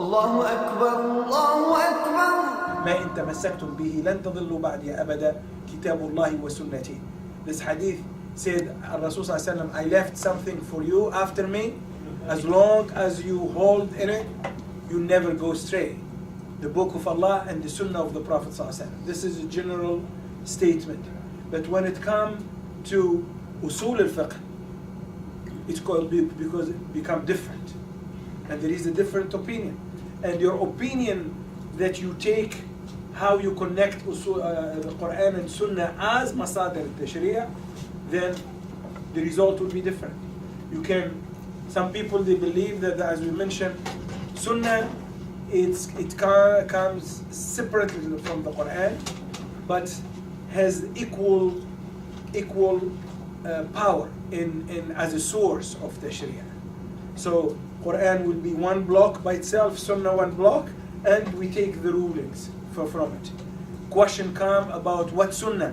الله أكبر الله أكبر ما إن تمسكتم به لن تضلوا بعدي أبدا كتاب الله وسنتي. This hadith said, Rasul sallallahu alaihi wasallam, I left something for you after me. As long as you hold in it, you never go astray. The book of Allah and the sunnah of the Prophet sallallahu alaihi wasallam. This is a general statement. But when it comes to usul al-fiqh, it's called because it becomes different. And there is a different opinion. And your opinion that you take, how you connect the Quran and Sunnah as masadir al-tashri'ah, then the result will be different. Some people, they believe that, as we mentioned, Sunnah, it comes separately from the Quran, but has equal power in as a source of tashri'ah. So Quran will be one block by itself, Sunnah one block, and we take the rulings from it. Question come about what Sunnah.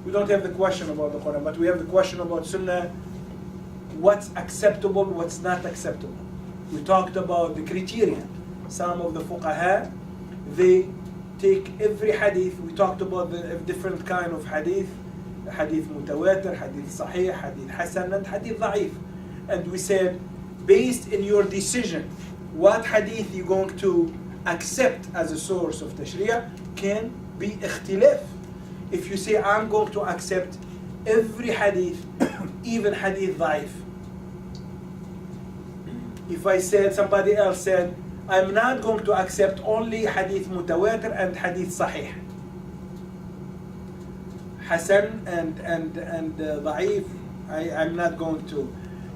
We don't have the question about the Quran, but we have the question about Sunnah. What's acceptable, what's not acceptable. We talked about the criteria. Some of the fuqaha, they take every hadith. We talked about the different kind of hadith. Hadith mutawatir, hadith sahih, hadith hasan, and hadith da'if. And we said, based in your decision, what hadith you're going to accept as a source of tashri'ah can be ikhtilaf. If you say, I'm going to accept every hadith, even hadith da'if. If I said, somebody else said, I'm not going to accept only hadith mutawatir and hadith sahih. Hasan and da'if, I'm not going to.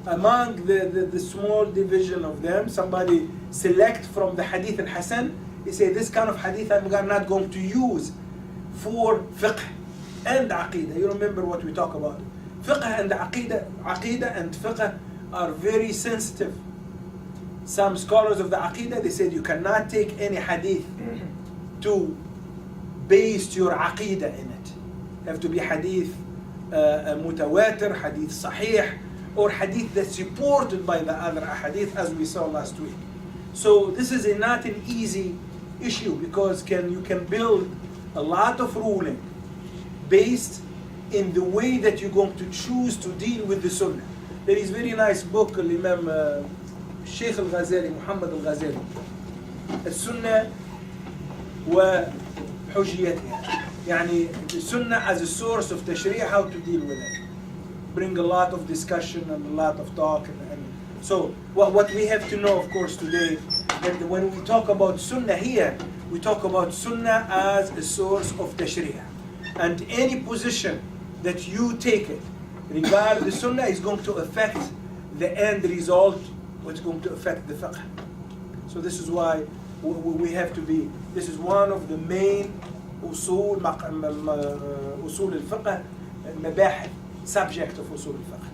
Among the small division of them, somebody select from the hadith and hasan, he say, this kind of hadith I'm not going to use for fiqh and aqidah. You remember what we talk about. Fiqh and aqidah and fiqh are very sensitive. Some scholars of the aqidah, they said you cannot take any hadith to base your aqidah in it. You have to be hadith mutawatir, hadith sahih, or hadith that's supported by the other hadith, as we saw last week. So this is not an easy issue, because you can build a lot of ruling based in the way that you're going to choose to deal with the sunnah. There is a very nice book, Imam Sheikh al-Ghazali, Muhammad al-Ghazali, السنة وحجيتها. يعني the sunnah as a source of tashri'ah, how to deal with it. Bring a lot of discussion and a lot of talk. And so what we have to know, of course, today, that when we talk about sunnah here, we talk about sunnah as a source of tashri'ah. And any position that you take it regarding the sunnah is going to affect the end result, what's going to affect the fiqh. So this is why we have to be, this is one of the main usul al-fiqh, mabahith, subject of usul al-fiqh.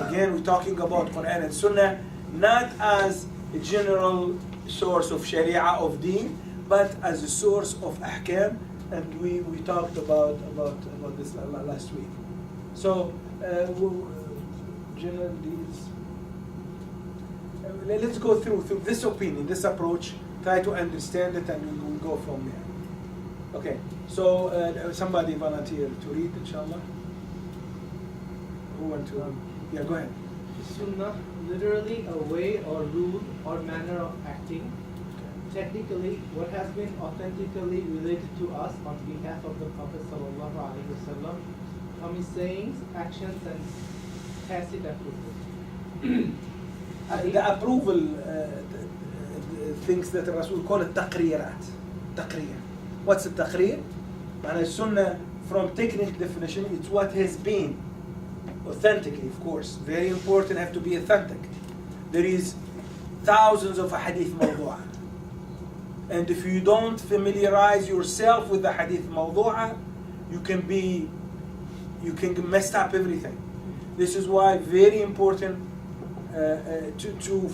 Again, we're talking about Quran and Sunnah, not as a general source of sharia, of deen, but as a source of ahkam, and we talked about this last week. So, general deeds. Let's go through this opinion, this approach, try to understand it, and we'll go from there. Okay, so somebody volunteer to read, inshallah. Who want to? Yeah, go ahead. Sunnah, literally a way or rule or manner of acting. Technically, what has been authentically related to us on behalf of the Prophet ﷺ from his sayings, actions, and tacit approval. The approval things that the Rasul call it taqrirat. Taqrir. What's a taqrir? And sunnah, from technical definition, it's what has been authentically, of course. Very important, have to be authentic. There is thousands of hadith mawdu'a. And if you don't familiarize yourself with the hadith mawdu'a, you can mess up everything. This is why very important to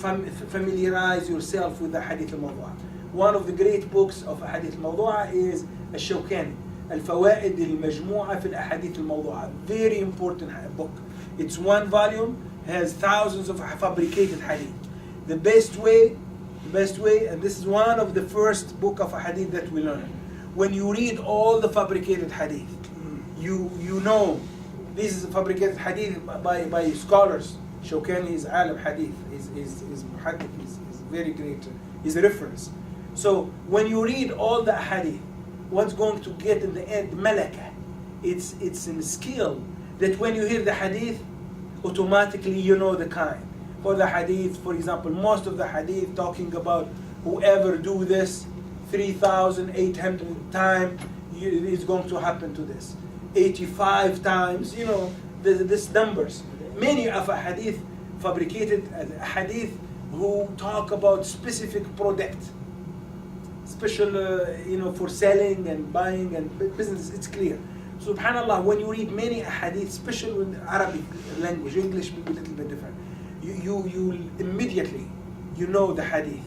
familiarize yourself with the hadith al-mawdu'a. One of the great books of hadith al-mawdu'a is الشوكاني الفوائد المجموعة في الأحاديث الموضوعة. Very important book. It's one volume, has thousands of fabricated hadith. The best way The best way, and this is one of the first book of a hadith that we learn. When you read all the fabricated hadith, you know this is a fabricated hadith by scholars. Shawkani is alim hadith, is muhaddith, is very great, is a reference. So when you read all the hadith, what's going to get in the end, malaka. It's a skill that when you hear the hadith, automatically you know the kind. For the hadith, for example, most of the hadith talking about whoever do this 3,800 times, it's going to happen to this. 85 times, you know, this numbers. Many of a hadith fabricated a hadith who talk about specific product, special, you know, for selling and buying and business. It's clear. Subhanallah, when you read many hadith, especially in Arabic language, English will be a little bit different. You immediately, you know the hadith.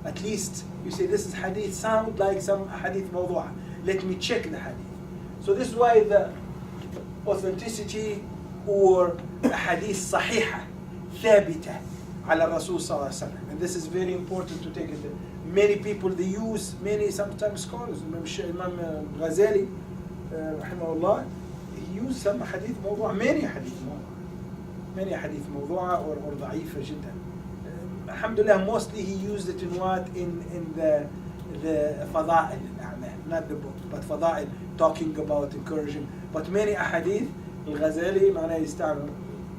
At least you say this is hadith sound like some hadith mawdu'a. Let me check the hadith. So this is why the authenticity or hadith sahiha, thabita ala Rasul sallallahu alaihi wasallam. And this is very important to take it. Many people, they use, sometimes scholars, Imam Ghazali, rahimahullah, he used some hadith mawdu'a, many hadith mawdu'a or ضعيفة جدا. Alhamdulillah, mostly he used it in what? In the fada'il al-a'mal, not the book, but fada'il, talking about, encouraging. But many hadith, Al-Ghazali,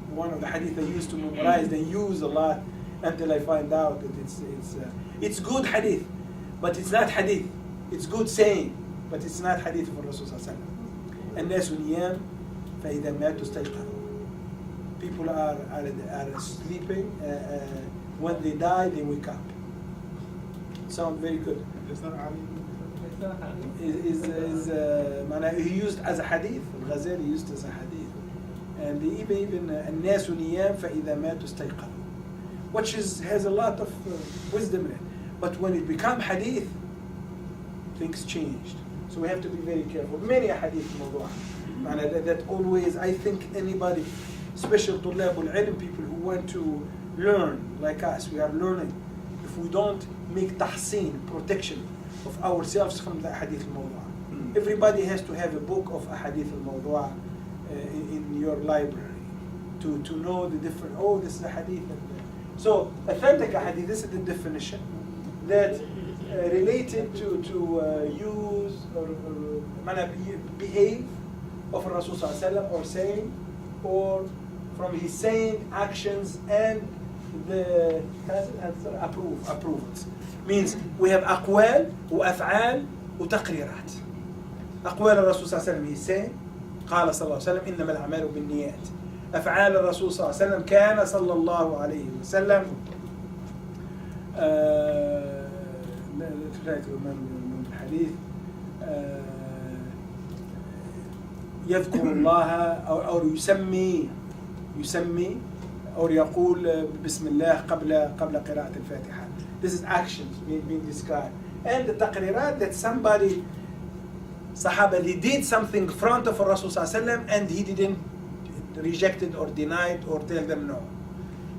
one of the hadith I used to memorize, they use a lot until I find out that it's good hadith, but it's not hadith. It's good saying, but it's not hadith of Rasul sallallahu alaihi wasallam. الناس نيام فإذا ماتوا استيقظوا. People are sleeping. When they die, they wake up. Sound very good. Is that Ali? He used as a hadith. Al-Ghazali used as a hadith, and even الناس نيام فإذا ماتوا استيقظوا, which has a lot of wisdom in it. But when it becomes hadith, things changed. So we have to be very careful. Many hadith mawdu'a. That always, I think anybody, especially طلاب العلم, people who want to learn like us, we are learning. If we don't make tahseen, protection of ourselves from the hadith al-mawdu'a. Everybody has to have a book of hadith al-mawdu'a in your library to know the different, this is a hadith. So authentic hadith, this is the definition that related to use or behave of Rasul sallallahu alaihi wasallam, or saying, or from his saying, actions, and the approvals. Means we have أقوال وأفعال وتقريرات. أقوال الرسول صلى الله عليه وسلم, he's saying, قال صلى الله عليه وسلم إنما الأعمال بالنيات. أفعال الرسول صلى الله عليه وسلم, كان صلى الله عليه وسلم من الحديث يذكر الله أو يسمي أو يقول بسم الله قبل قراءة الفاتحة. This is actions being described. And the taqrirat, that somebody, Sahaba, they did something in front of Rasul sallallahu alaihi wasallam and he didn't reject it or deny it or tell them no.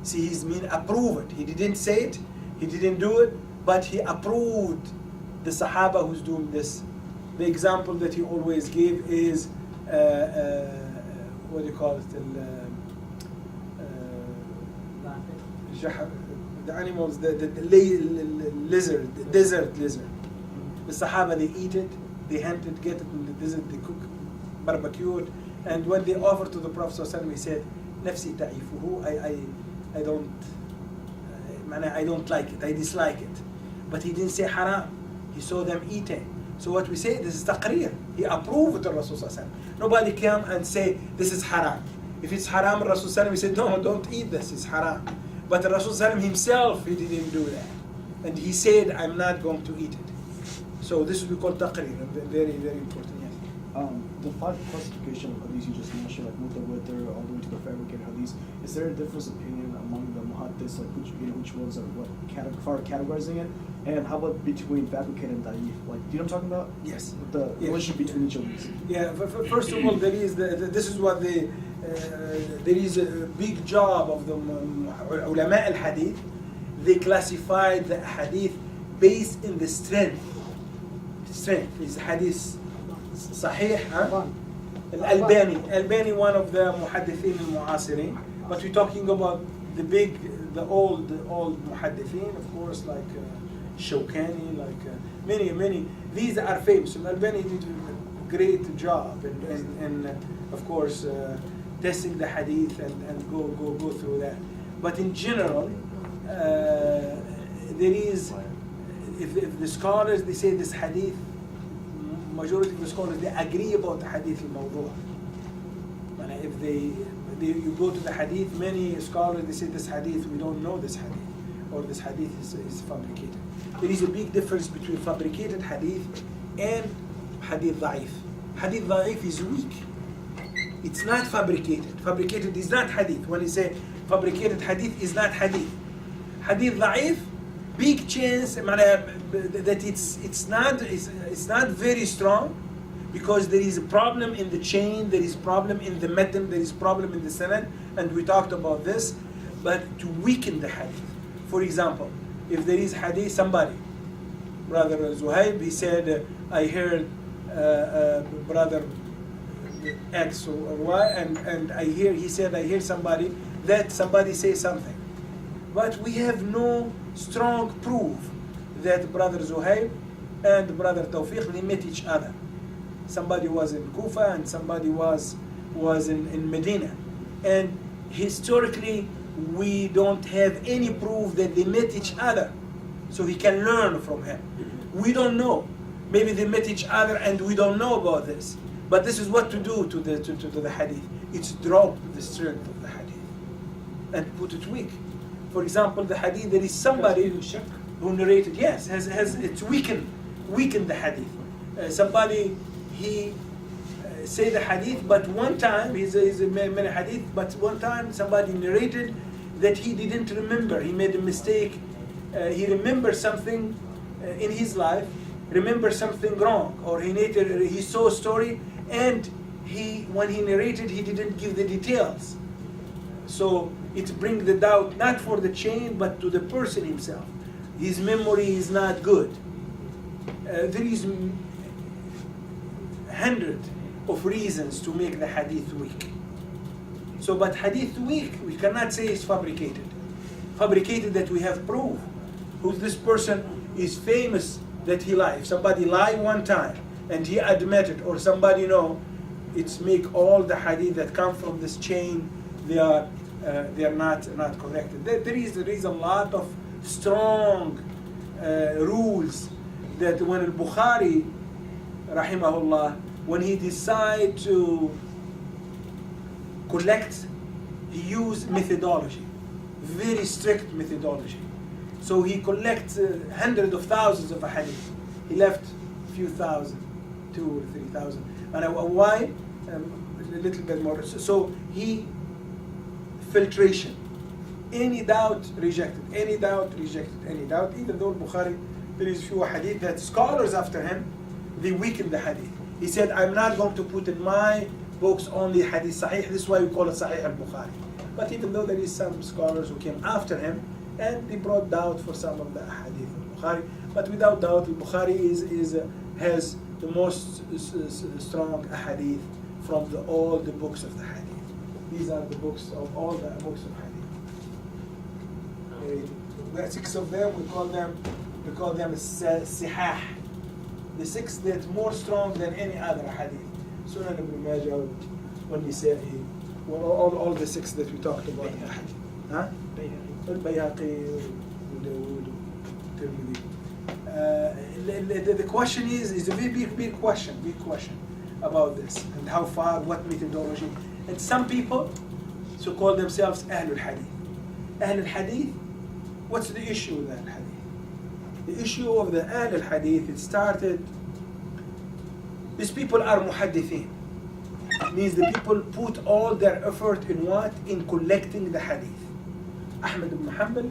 See, he's mean approve it. He didn't say it, he didn't do it, but he approved the Sahaba who's doing this. The example that he always gave is what do you call it? The animals, the lizard, the desert lizard. The Sahaba, they eat it, they hunt it, get it in the desert, they cook, barbecue it, and when they offer to the Prophet ﷺ, he said, "Nafsi ta'ifuhu, I don't like it, I dislike it." But he didn't say haram. He saw them eating. So what we say, this is taqreer. He approved the Rasul ﷺ. Nobody came and say this is haram. If it's haram, Rasul ﷺ, he said, no, don't eat this, it's haram. But the Rasul ﷺ himself, he didn't do that. And he said, I'm not going to eat it. So this is we call taqreer, very, very important. Yes. The 5 classification of hadiths you just mentioned, like mutawatir all the way to the fabricated hadiths, is there a difference of opinion among the muhaddiths, like which ones are what far categorizing it? And how about between fabricated and da'if? Like, do you know what I'm talking about? Yes. The relationship between each of these. Yeah. First of all, there is this is what there is a big job of the ulama al-hadith, they classified the hadith based in the strength. Strength is hadith sahih, huh? Al-Albani, one of the muhaddithin al-mu'asirin. But we're talking about the old muhaddithin, of course, like Shawkani, like many. These are famous. Al-Albani did a great job in of course, testing the hadith and go through that. But in general, there is, if the scholars, they say this hadith, majority of the scholars, they agree about the hadith al-mawdu'. And if you go to the hadith, many scholars, they say this hadith, we don't know this hadith, or this hadith is fabricated. There is a big difference between fabricated hadith and hadith da'if. Hadith da'if is weak. It's not fabricated. Fabricated is not hadith. When you say fabricated hadith is not hadith. Hadith da'if, big chance that it's not very strong, because there is a problem in the chain, there is problem in the matan, there is problem in the sanad, and we talked about this. But to weaken the hadith, for example, if there is hadith, somebody, brother Zuhaib, he said, I heard brother X or Y, and I hear somebody say something, but we have no strong proof that brother Zuhaib and brother Tawfiq, they met each other. Somebody was in Kufa and somebody was in Medina, and historically we don't have any proof that they met each other, so he can learn from him. We don't know. Maybe they met each other and we don't know about this. But this is what to do to the hadith. It's drop the strength of the hadith and put it weak. For example, the hadith, there is somebody who narrated, yes, has it's weakened the hadith. Somebody, he say the hadith, but one time, he's a many hadith, but one time somebody narrated that he didn't remember. He made a mistake. He remembered something in his life, remember something wrong, or he saw a story, and when he narrated, he didn't give the details. So it brings the doubt not for the chain, but to the person himself. His memory is not good. There is 100 of reasons to make the hadith weak. So, but hadith weak, we cannot say it's fabricated. Fabricated that we have proof. Who this person is famous that he lied. If somebody lied one time and he admitted, or somebody it's make all the hadith that come from this chain, they are not corrected. There is a lot of strong rules that when al-Bukhari, rahimahullah, when he decide to collect, he used methodology, very strict methodology. So he collects hundreds of thousands of hadith. He left a few thousand, 2,000 or 3,000. And why? A little bit more. So he filtration. Any doubt rejected. Any doubt rejected. Any doubt. Even though Bukhari, there is few hadith that scholars after him, they weaken the hadith. He said, I'm not going to put in my books only hadith sahih. This is why we call it Sahih al-Bukhari. But even though there is some scholars who came after him, and they brought doubt for some of the hadith of Bukhari, but without doubt, Bukhari has the most strong hadith from all the books of the hadith. These are the books of all the books of hadith. We have 6 of them. We call them sihah. The 6 that more strong than any other hadith. Sunan ibn Majah, when Nisa'i, all the 6 that we talked about in the hadith. Huh? البيهقي وداود الترمذي. The question is a very big question about this, and how far, what methodology. And some people call themselves Ahlul Hadith. Ahlul Hadith, what's the issue with Ahlul Hadith? The issue of the Ahlul Hadith, it started, these people are muhaddithin. Means the people put all their effort in what? In collecting the hadith. Ahmad ibn Hanbal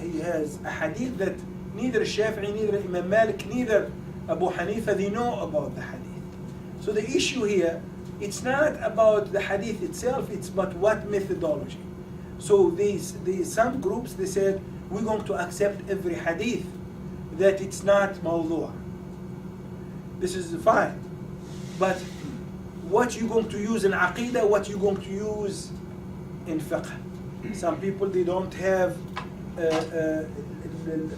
he has a hadith that neither Shafi'i, neither Imam Malik, neither Abu Hanifa, they know about the hadith. So the issue here, it's not about the hadith itself, it's about what methodology. So these some groups, they said, we're going to accept every hadith that it's not mawdu'. This is fine. But what you're going to use in aqidah, what you're going to use in fiqh. Some people, they don't have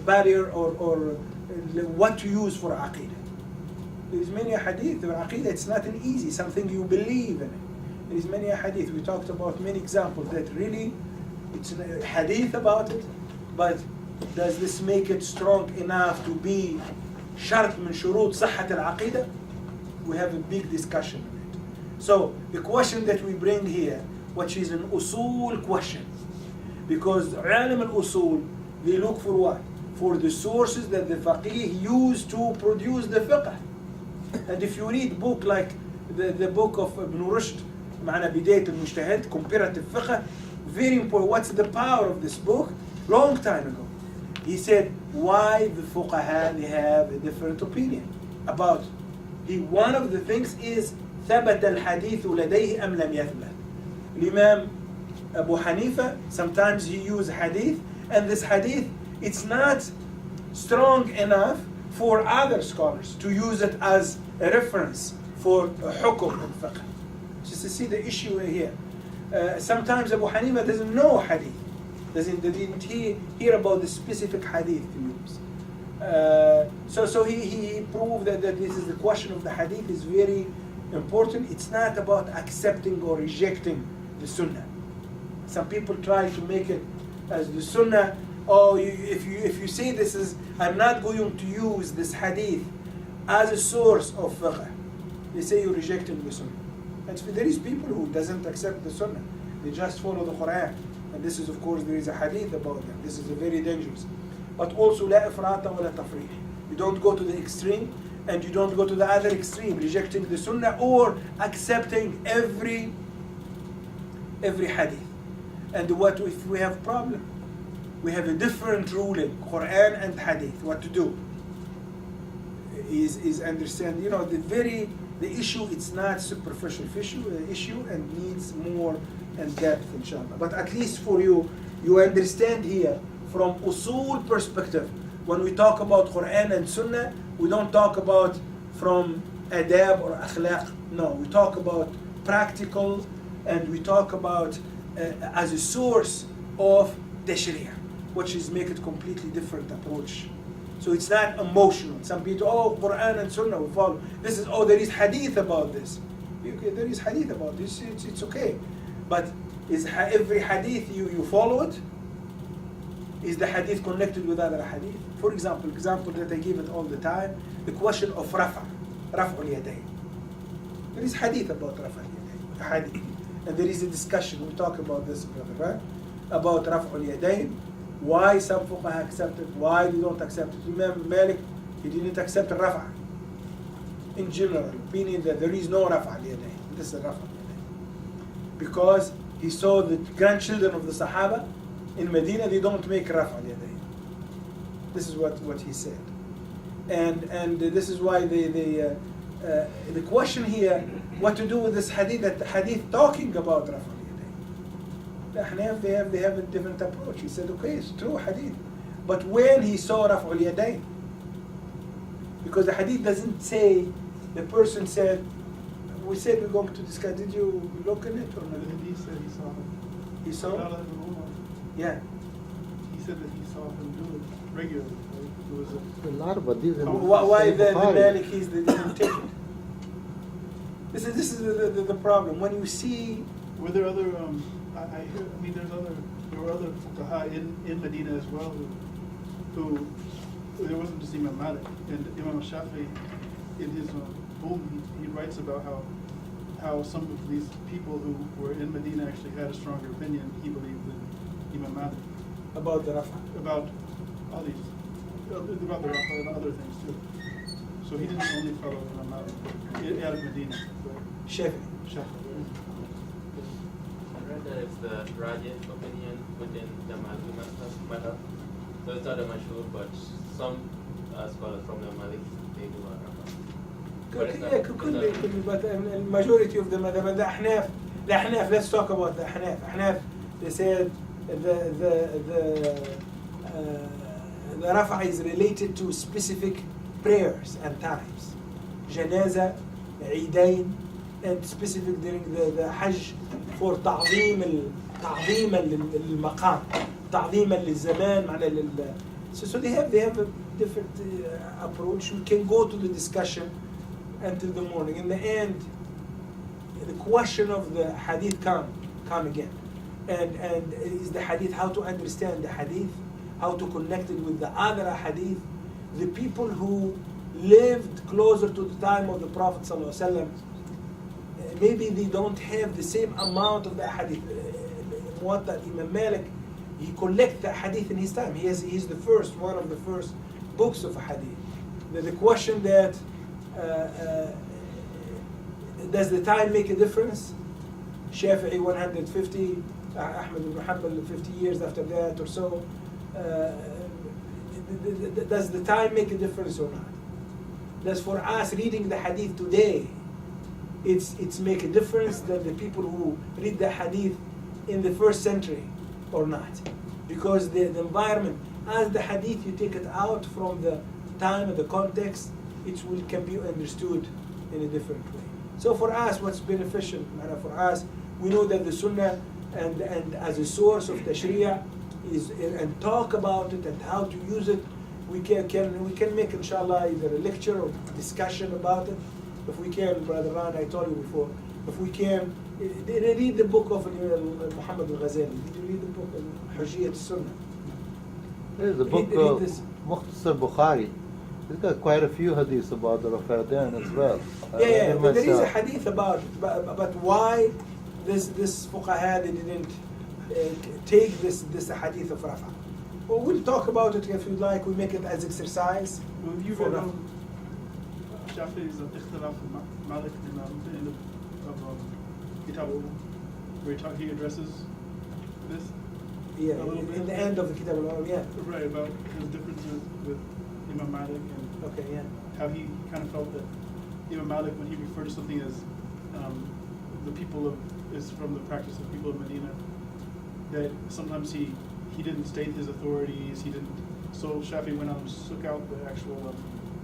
barrier or what to use for aqidah. There's many hadith for aqidah, it's not an easy, something you believe in. There's many hadith, we talked about many examples that really, it's a hadith about it, but does this make it strong enough to be shart min shurut sahhat al-aqidah? We have a big discussion on it. So the question that we bring here, which is an usul question, because alim al-usul, they look for what? For the sources that the faqih used to produce the fiqh. And if you read book like the book of Ibn Rushd, معنا بداية المجتهد, comparative fiqh, very important. What's the power of this book? Long time ago. He said why the fuqaha, they have a different opinion about. One of the things is ثبت الحديث لديه أم لم يثبت. Imam Abu Hanifa, sometimes he use hadith, and this hadith, it's not strong enough for other scholars to use it as a reference for a hukum in fiqh. Just to see the issue here. Sometimes Abu Hanifa doesn't know hadith, didn't hear about the specific hadith to use. So he proved that this is the question of the hadith is very important. It's not about accepting or rejecting the sunnah. Some people try to make it as the sunnah. Oh, if you say this is, I'm not going to use this hadith as a source of fiqh, they say you're rejecting the sunnah. And there is people who doesn't accept the sunnah. They just follow the Quran. And this is, of course, there is a hadith about them. This is a very dangerous. But also, لا إفراط ولا تفريط. You don't go to the extreme, and you don't go to the other extreme, rejecting the sunnah or accepting every hadith. And what if we have problem? We have a different ruling, Quran and hadith. What to do? Is understand. The issue. It's not superficial issue and needs more in depth, inshallah. But at least for you understand here from usul perspective. When we talk about Quran and Sunnah, we don't talk about from adab or akhlaq. No, we talk about practical, and we talk about as a source of the Sharia, which is make it completely different approach. So it's not emotional. Some people, Quran and Sunnah we follow. This is, there is hadith about this. Okay, there is hadith about this. It's okay, but is every hadith you follow it? Is the hadith connected with other hadith? For example that I give it all the time, the question of raf'ul yadayn. There is hadith about raf'ul yadayn, hadith, and there is a discussion. We talk about this, brother, right? About raf'ul yadayn. Why some fuqaha accept it? Why they don't accept it? Imam Malik, he didn't accept rafa. In general, meaning that there is no raf'ul yadayn. This is raf'ul yadayn, because he saw the grandchildren of the Sahaba in Medina, they don't make raf'ul yadayn. This is what he said, and this is why the question here, what to do with this hadith? That the hadith talking about raf'ul yadayn. The Ahnaf, they have a different approach. He said, okay, it's true hadith, but when he saw raf'ul yadayn, because the hadith doesn't say the person said. We said we're going to discuss. Did you look in it or not? He said he saw him. He saw? Yeah. He said that he saw him do it regularly. It was A lot of hadith. Why the Malikis they didn't take it? This is the problem. When you see, were there other? I hear. I mean, there were other fuqaha in Medina as well who there wasn't just Imam Malik and Imam Shafi in his he writes about how some of these people who were in Medina actually had a stronger opinion, he believed, than Imam Malik. about the Rafa. About all these, about the Rafa and other things too. So he didn't only follow Imam Malik out of Medina. Shafi. I read that it's the Rajih opinion within the Maliki madhab. So it's not a mashhur, but some scholars from the Malik, they do Rafa. Could be, but the majority of the madhab, and the Ahnaf, let's talk about the Ahnaf. Ahnaf, they said the the rafa is related to specific prayers and times. Janaza, Eidain, and specific during the Hajj for تعظيم المقام, تعظيما للزمان, معنى so they have a different approach. We can go to the discussion until the morning. In the end, the question of the hadith come again, and is the hadith, how to understand the hadith, how to connect it with the other hadith. The people who lived closer to the time of the Prophet ﷺ, maybe they don't have the same amount of the hadith. Muwatta Imam Malik, he collected the hadith in his time. He's the first, one of the first books of hadith. The question that does the time make a difference? Shafi'i 150, Ahmad ibn Hanbal 50 years after that or so. Does the time make a difference or not? Does for us reading the hadith today, it's make a difference than the people who read the hadith in the first century or not? Because the environment, as the hadith, you take it out from the time and the context, can be understood in a different way. So for us, what's beneficial, for us, we know that the Sunnah and as a source of the Sharia is, and talk about it and how to use it. We can make, inshallah, either a lecture or discussion about it. If we can, Brother Ran, I told you before, if we can, read the book of Muhammad al-Ghazali. Did you read the book of Hujjiyat al-Sunnah? There's a book of Mukhtasar Bukhari. It's got quite a few hadiths about the Rafa'dan as well. Yeah, but there is a hadith about it. But why this fuqaha, they didn't take this hadith of Rafa? Well, we'll talk about it if you'd like. We make it as exercise. Well, you've read Shafi'i's Ikhtilaf al-Malik in the end of Kitab where he addresses this? Yeah, in the end of the Kitab al-Ulum, yeah. Right, about his differences with Imam Malik and Okay, yeah. how he kind of felt that Imam Malik, when he referred to something as the people of, is from the practice of people of Medina, that sometimes he didn't state his authorities, he didn't, so Shafi went out and took out the actual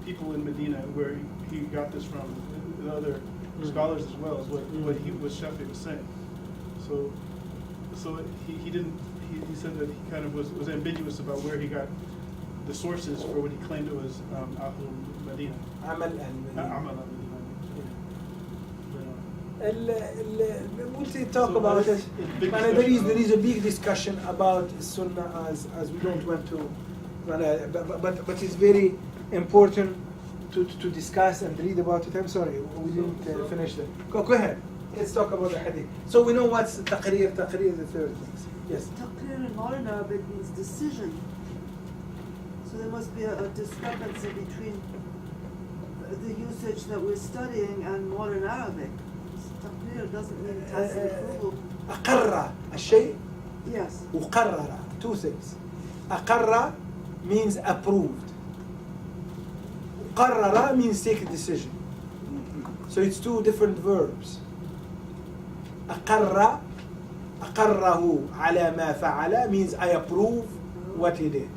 people in Medina where he got this from, the other scholars as well, is what Shafi was saying. So he didn't, he said that he kind of was ambiguous about where he got the sources for what he claimed it was Ahlul Medina. Amal Amal we'll talk about it. There is a big discussion about Sunnah as we don't want to, but it's very important to discuss and read about it. I'm sorry, we didn't finish that. Go ahead. Let's talk about the hadith. So we know what's taqreer. Taqreer is the third thing. Yes. Taqreer in modern Arabic means decision. So there must be a discrepancy between the usage that we're studying and modern Arabic. Taqreer doesn't mean it has approval. أقر الشيء. Yes. وقرر. Two things. أقر means approved. قرر means take a decision. So it's two different verbs. أقر أقره على ما فعل means I approve what he did.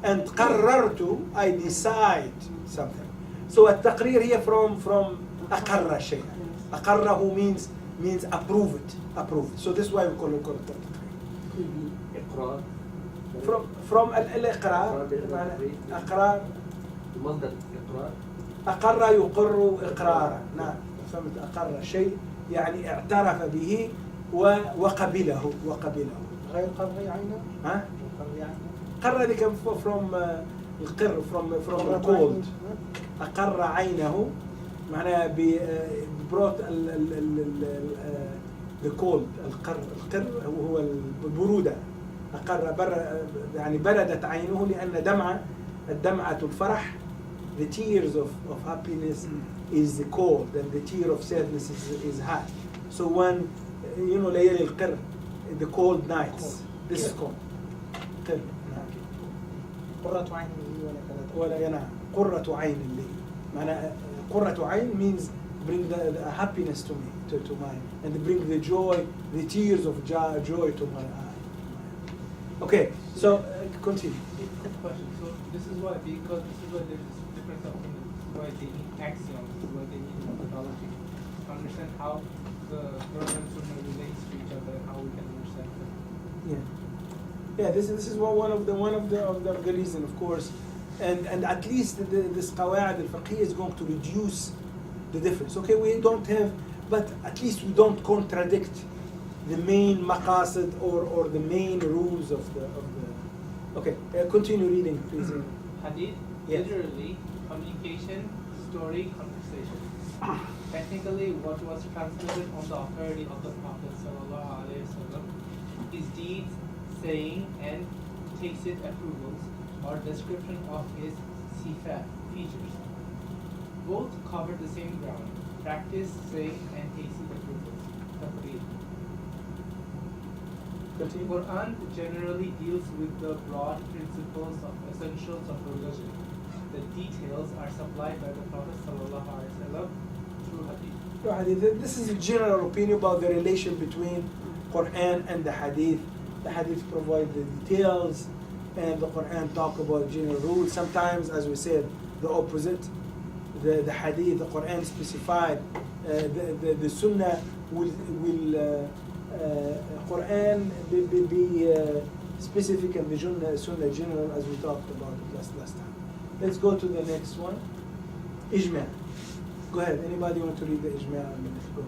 And قررت, I decide something. So التقرير here from أقر الشيء. أقره means approve it. So this is why we call it التقرير. إقرار. From الإقرار. أقرار. مصدر إقرار. أقر يقر إقرارا. نعم. فهمت. أقر شيء يعني اعترف به وقبله. غير قر عينه. ها؟ قر دي كان from القر from the cold. أقر عينه معناها brought the cold. القر هو البرودة. أقر يعني بردت عينه لأن الدمعة الفرح, the tears of happiness is the cold and the tear of sadness is hot. So when ليالي القر, the cold nights, this is called قر. قرة عين ولا ينام قرة عين لي. معنى قرة عين means bring the happiness to me, to mine, and bring the joy, the tears of joy to my eye. Okay, so continue. Quick question. So this is why, because this is why there is difference of opinion. This is why they need axioms. This is why they need methodology to understand how the Quran and Sunnah relates to each other and how we can understand them. Yeah, this is one of the reason, of course, and at least this Qawaid al-Fiqhiyyah is going to reduce the difference. Okay, we don't have, but at least we don't contradict the main maqasid or the main rules of the. Okay, continue reading, please. Hadith, Yes. literally, communication, story, conversation. Technically, what was transmitted on the authority of the Prophet ﷺ, his deeds, saying, and tacit approvals, or description of his sifat, features. Both cover the same ground: practice, saying, and tacit approvals. Taqreer. Continue. Quran generally deals with the broad principles of essentials of religion. The details are supplied by the Prophet ﷺ through hadith. This is a general opinion about the relation between Quran and the Hadith. The Hadith provide the details, and the Quran talk about general rules. Sometimes, as we said, the opposite. The Hadith, the Quran specified. The Sunnah will Quran be specific, and the Sunnah general, as we talked about it last time. Let's go to the next one. Ijma'. Go ahead. Anybody want to read the Ijma'? Go.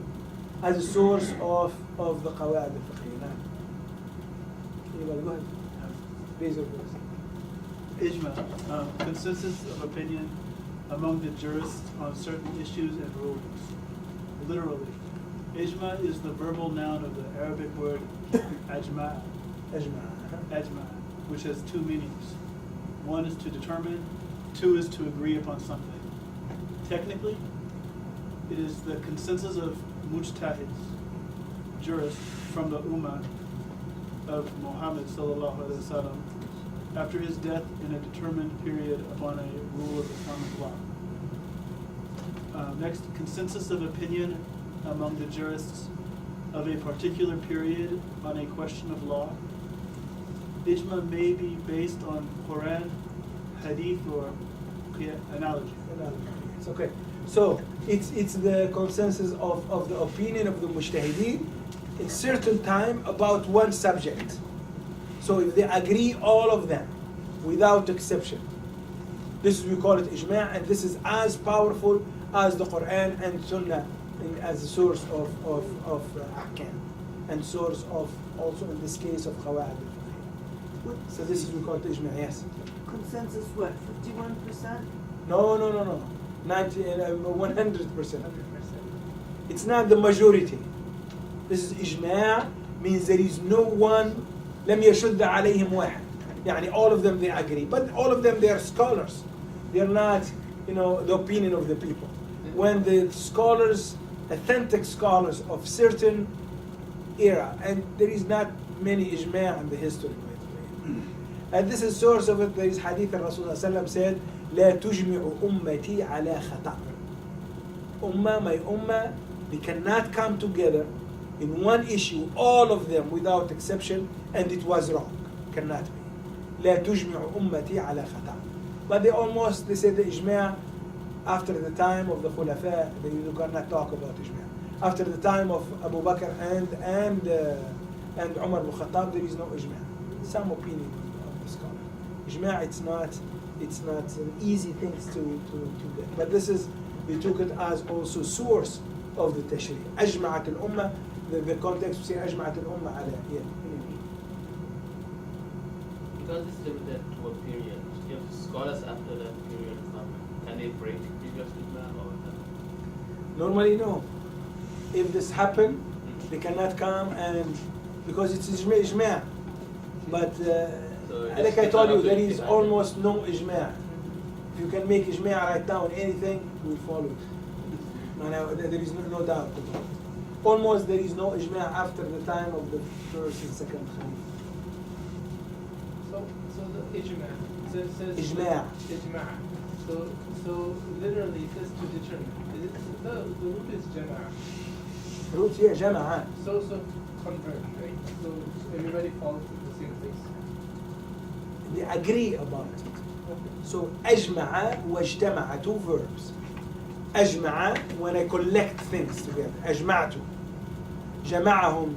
As a source of the Qawaid al-Fiqhiyyah. Anybody? Go ahead. Raise your voice. Ijma', consensus of opinion among the jurists on certain issues and rulings. Literally, ijma' is the verbal noun of the Arabic word ajma', which has two meanings. One is to determine, two is to agree upon something. Technically, it is the consensus of mujtahids, jurists from the ummah of Muhammad sallallahu alaihi wasallam after his death in a determined period upon a rule of Islamic law. Next, consensus of opinion among the jurists of a particular period on a question of law. Ijma may be based on Quran, Hadith, or analogy. It's okay. So it's the consensus of the opinion of the mujtahideen in certain time about one subject. So if they agree, all of them, without exception, this is, we call it ijma', and this is as powerful as the Quran and Sunnah as a source of ahkam, and source of, also in this case, of Qawaid al-Fiqhiyyah. So this is, we call it ijma', yes. Consensus what, 51%? No. 100%. It's not the majority. This is ijma', means there is no one, لم يشد عليهم واحد. يعني all of them they agree, but all of them they are scholars. They are not, the opinion of the people. When the scholars, authentic scholars of certain era, and there is not many ijma' in the history, by the way. And this is source of it. There is hadith of Rasulullah said, لا تجمع أمتي على خطأ. Ummah, my ummah, they cannot come together in one issue, all of them without exception, and it was wrong. Cannot be. لا تجمع أمتي على خطأ. But they say the ijma' after the time of the Khulafa, you cannot talk about ijma'. After the time of Abu Bakr and Umar ibn Khattab, there is no ijma'. Some opinion of the scholar. Ijma', it's not an easy thing to get. But this is, we took it as also source of the tashri'. أجمعت الأمة, the context we say أجمعت الأمة على. Yeah. Because it's limited to a period, if scholars after that period come, can they break previous ijma or not? Normally, no. If this happen, they cannot come, and because it's ijma'. But like I told you, there is almost no ijma'. If you can make ijma' right now on anything, we follow it. There is no doubt about it. Almost there is no ijma' after the time of the first and second Khalif. So the ijma' says Ijma'. Ijma'. So literally it says to determine. The root is jama'. Root, yeah, jama'a. So convert, right? So everybody falls to the same place. They agree about it. So أجمع واجتمع, 2 verbs. أجمع when I collect things together. أجمعت. جمعهم,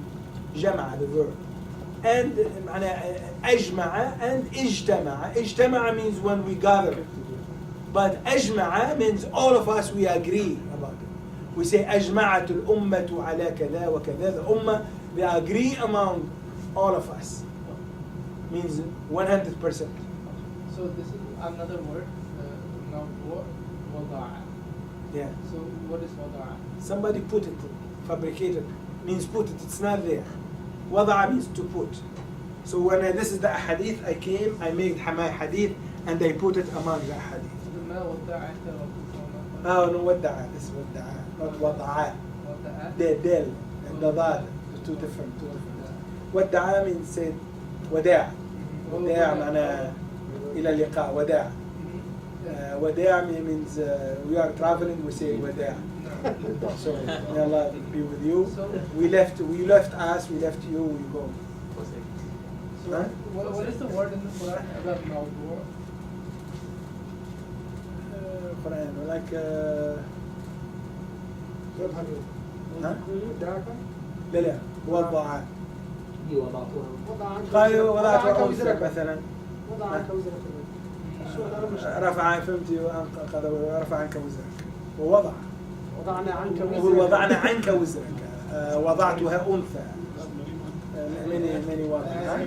جمع, the verb. And معنى أجمع and اجتمع. اجتمع means when we gather. But أجمع means all of us we agree about it. We say أجمعت الأمة على كذا وكذا. The ummah, they agree among all of us. Means 100%. So this is another word. Now wada'a. Yeah. So what is wada'a? Somebody put it, fabricated, means put it, it's not there. Wada'a means to put. So when this is the hadith, I came, I made my hadith, and I put it among the hadith. Oh no, wada'a, this is wada'a, not wada'a. The del and the dad, two different. Wada'a means said, wada'a. Wada'a معناه إلى اللقاء, wada'a. Wada'a means we are traveling, we say wada'a. So may Allah be with you. We left us, we left you, we go. So Huh? what is the word in the Quran about mawdu'? Quran, like ها؟ لا لا وضع هي وضعتها قالوا وضعت أوزرك مثلا وضع عنك وزرك رفع فهمتي رفع عنك وزرك ووضع وضعنا عنك وضعنا عنك وزرك وضعتها أنثى many وضع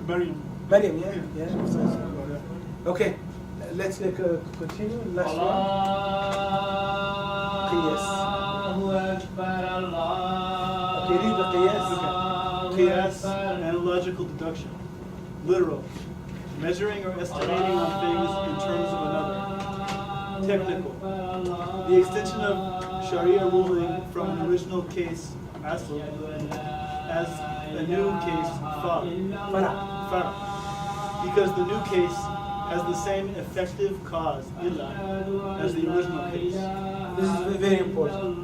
مريم yeah. Okay, let's continue. Last one. قياس. Okay, read the قياس. Qiyas, analogical deduction. Literal, measuring or estimating on things in terms of another. Technical, the extension of Sharia ruling from an original case, asl, as a new case, fara. Because the new case has the same effective cause, illa, as the original case. This is very important.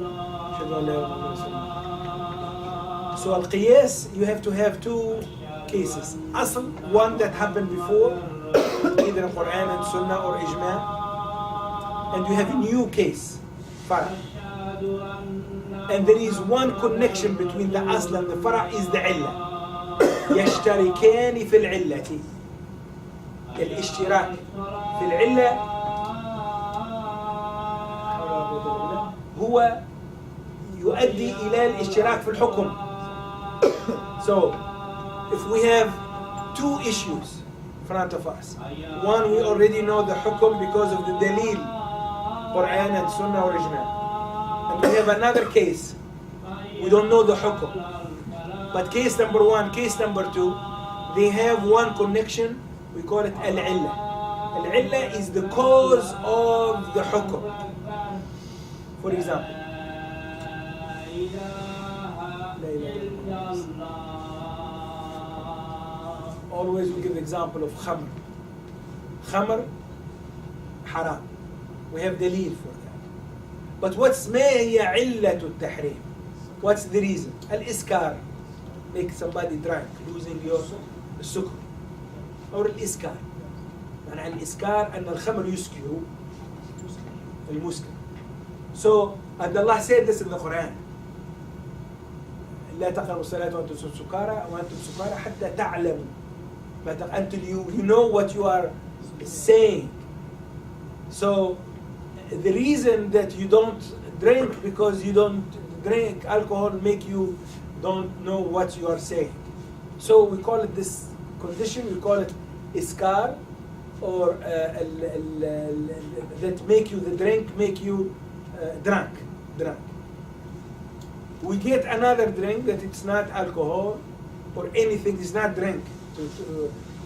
So al-qiyas, you have to have 2 cases. Asl, one that happened before, either in Quran and Sunnah or Ijma. And you have a new case, fara. And there is one connection between the asl and the fara is the illa. يشتركان في العلة. الاشتراك في العلة هو يؤدي إلى الاشتراك في الحكم. So, if we have 2 issues in front of us, one we already know the hukum because of the dalil, Quran and Sunnah or Ijma. And we have another case, we don't know the hukum. But case number 1, case number 2, they have one connection, we call it al-illa. Al-illa is the cause of the hukum. For example, always we give example of khamr. Khamr, haram. We have dalil for that. But what's ما هي علة التحريم? What's the reason? Al-iskar, make somebody drunk, losing your sukr. Or al-iskar. معنى al-iskar أن الخمر يسكر المسكر. So, and Allah said this in the Quran. لا تقربوا الصلاة وأنتم سكارى وأنتم سكارى حتى تعلموا. Until you know what you are saying. So the reason that you don't drink because you don't drink alcohol make you don't know what you are saying. So we call it this condition, we call it iskar, or that make you the drink make you drunk. We get another drink that it's not alcohol or anything, it's not drink,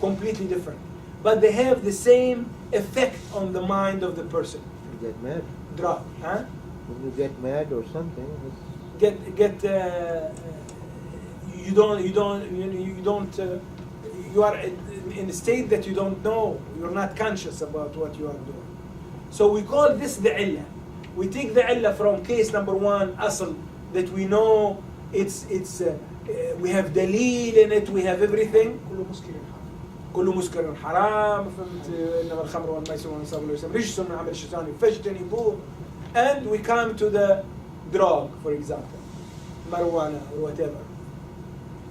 completely different. But they have the same effect on the mind of the person. You get mad. Drug, huh? When you get mad or something, you are in a state that you don't know, you're not conscious about what you are doing. So we call this the illah. We take the illah from case number 1, asl, that we know it's we have dalil in it, we have everything. كل مسكر حرام فهمت إنما الخمر والميسر والأنصاب والأزلام رجس من عمل الشيطان فاجتنبوه. And we come to the drug, for example, marijuana or whatever,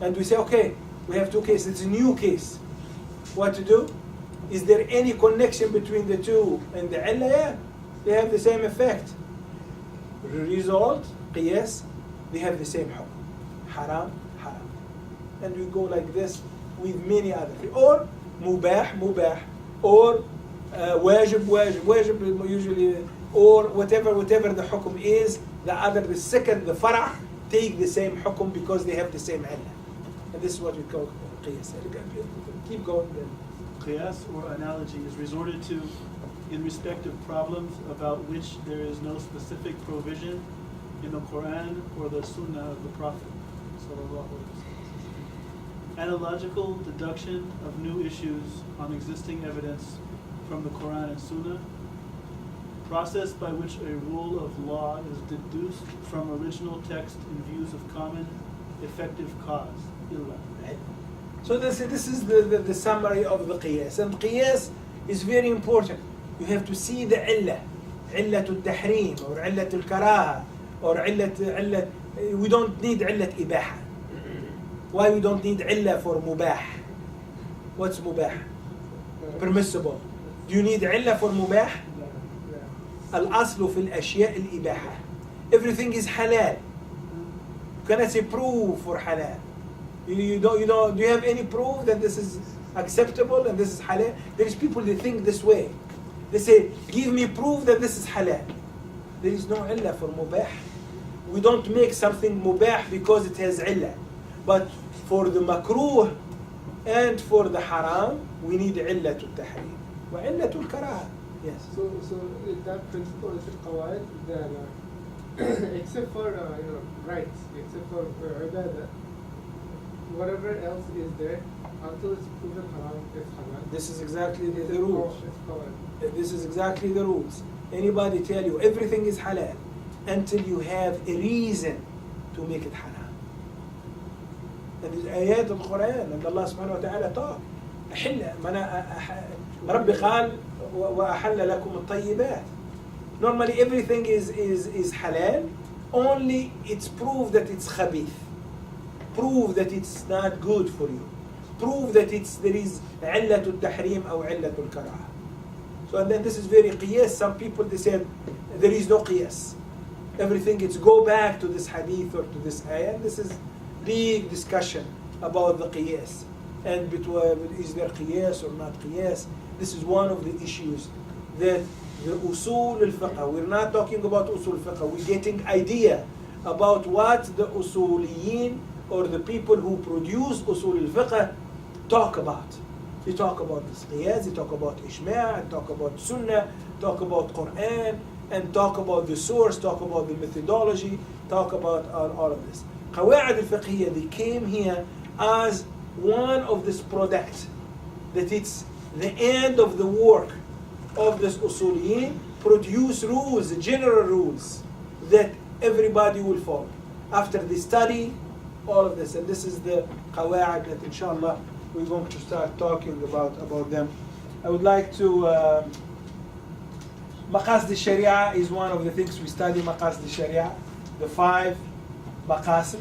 and we say, okay, we have two cases. It's a new case. What to do? Is there any connection between the two and the illah? Yeah, they have the same effect. Result, qiyas, they have the same hukm. Haram, haram. And we go like this with many other things. Or mubah, mubah. Or wajib, wajib, wajib usually. Or whatever the hukm is, the second, the fara' take the same hukm because they have the same illah. And this is what we call qiyas. Keep going then. Qiyas or analogy is resorted to in respect of problems about which there is no specific provision in the Quran or the Sunnah of the Prophet. Analogical deduction of new issues on existing evidence from the Quran and Sunnah. Process by which a rule of law is deduced from original text in views of common effective cause. Illa. So this is the summary of the qiyas. And qiyas is very important. You have to see the illah. Illatul tahrim or illatul karaha or illat. We don't need illat ibaha. Why we don't need illah for mubah? What's mubah? Permissible. Do you need illah for mubah? Al-aslu fil ashya' al-ibaha. Everything is halal. You cannot say proof for halal. You don't. Do you have any proof that this is acceptable and this is halal? There is people that think this way. They say, give me proof that this is halal. There is no illah for mubah. We don't make something mubah because it has illah. But for the makruh and for the haram, we need illah to tahrim. Wa illah to karaha. Yes. So that principle is in Qawaid that except for rights, except for ibadah, whatever else is there, until it's proven haram, it's halal. This is exactly the rules. It's Qawaid. This is exactly the rules. Anybody tell you everything is halal until you have a reason to make it halal. And the ayat of the Quran and Allah subhanahu wa ta'ala talk. ربي قال وأحل لكم الطيبات. Normally everything is halal, only it's proof that it's khabith. Prove that it's not good for you. Prove that there is illatul tahrim or illatul karaha. So and then this is very qiyas. Some people they say there is no qiyas. Everything it's go back to this hadith or to this ayah. This is big discussion about the qiyas. And between is there qiyas or not qiyas. This is one of the issues that the usul al-fiqh. We're not talking about usul al-fiqh. We're getting idea about what the usuliyin or the people who produce usul al-fiqh talk about. They talk about this qiyas, they talk about ijma', talk about sunnah, talk about Quran, and talk about the source, talk about the methodology, talk about all of this. Qawaid Fiqhiyyah, they came here as one of this product, that it's the end of the work of this usuliyin, produce rules, general rules that everybody will follow. After they study all of this, and this is the qawaid that inshallah we're going to start talking about them. I would like to maqasid al-sharia is one of the things we study. Maqasid al-sharia, the 5 maqasid.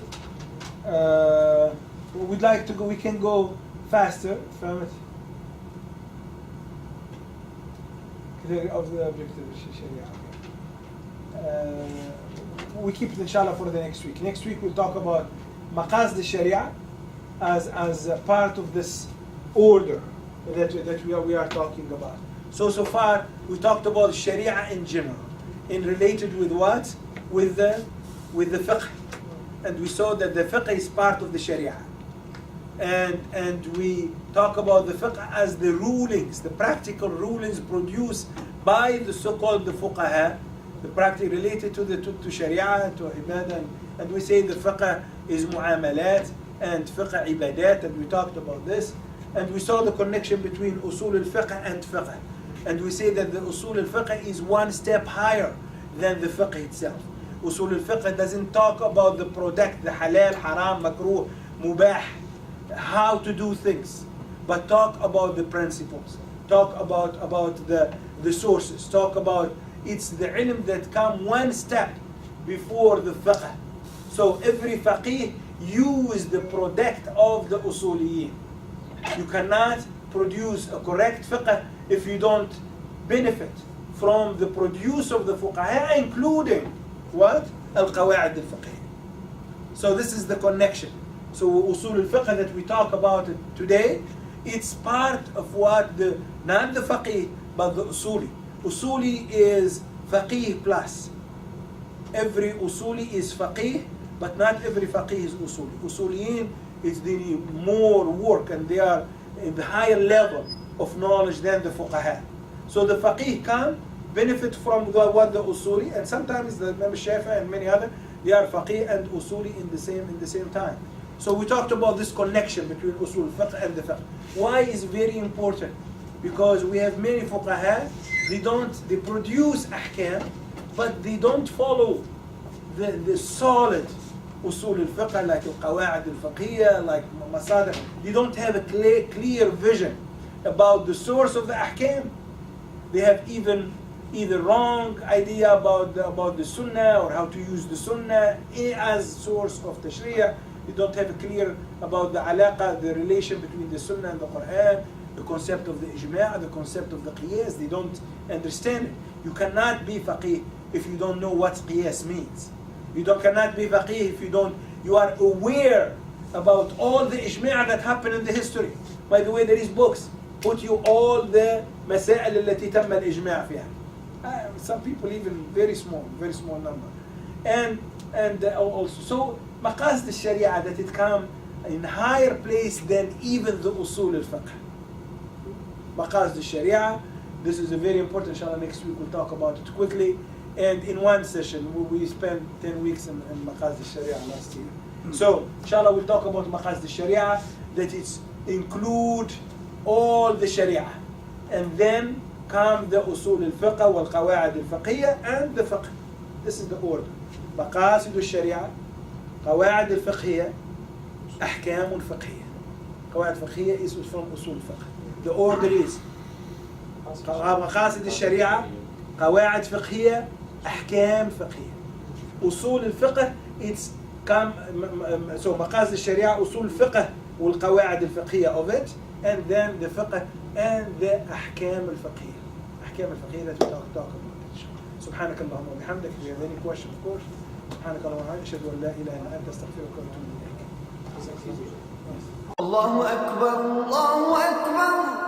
We'd like to go, we can go faster from it. Of the objective of sharia. We keep it inshallah for the next week. Next week we'll talk about maqasid al-sharia as a part of this order that we are talking about. So far we talked about sharia in general, in related with what? With the fiqh. And we saw that the fiqh is part of the sharia. And we talk about the fiqh as the rulings, the practical rulings produced by the so-called the fuqaha, the practice related to sharia, to ibadah. And we say the fiqh is mu'amalat and fiqh ibadat, and we talked about this. And we saw the connection between usul al-fiqh and fiqh. And we say that the usul al-fiqh is one step higher than the fiqh itself. Usul al-fiqh doesn't talk about the product, the halal, haram, makruh, mubah, how to do things. but talk about the principles, talk about the sources, talk about, it's the ilm that come one step before the fiqh. So every faqih use the product of the usuliyin. You cannot produce a correct fiqh if you don't benefit from the produce of the fuqaha, including what? Al-Qawaid al-Fiqhiyyah. So this is the connection. So usul al-fiqh that we talk about today, it's part of what not the faqih, but the usuli. Usuli is faqih plus. Every usuli is faqih, but not every faqih is usuli. Usuliyin is the more work, and they are in the higher level of knowledge than the fuqaha. So the faqih can benefit from what the usuli, and sometimes the Imam Shafi'i and many other, they are faqih and usuli in the same time. So we talked about this connection between usul fiqh and the fiqh. Why is very important? Because we have many fuqaha, they produce ahkam, but they don't follow the solid usul al-fiqh like al-qawaid al-fiqhiyyah, like masadih. They don't have a clear vision about the source of the ahkam. They have either wrong idea about the sunnah or how to use the sunnah as source of tashri'ah. They don't have a clear about the alaqa, the relation between the sunnah and the Quran, the concept of the ijma', the concept of the qiyas. They don't understand it. You cannot be faqih if you don't know what qiyas means. You cannot be faqih if you are aware about all the ijma' that happened in the history. By the way, there is books put you all the مسائل التي تم الإجماع فيها. Some people even very small number. And also, so maqasid al-sharia that it come in higher place than even the usul al-fiqh. Maqasid al-sharia, this is a very important, inshallah next week we'll talk about it quickly. And in one session, we spent 10 weeks in maqasid al-sharia last year. So, inshallah we'll talk about maqasid al-sharia, that it's include all the sharia. And then come the usul al-fiqh wal qawaid al-fiqhiyyah and the fiqh. This is the order. مقاصد الشريعة، قواعد الفقهية، أحكام الفقهية. قواعد فقهية is from أصول الفقه. The order is مقاصد الشريعة، قواعد فقهية، أحكام فقهية. أصول الفقه it's come so مقاصد الشريعة أصول الفقه والقواعد الفقهية of it, and then the fiqh and the أحكام الفقهية. أحكام الفقهية that we talk about. سبحانك اللهم وبحمدك. If you have any question, of course. سبحانك اللهم وبحمدك. أشهد أن لا إله إلا أنت أستغفرك وأتوب إليك. الله أكبر الله أكبر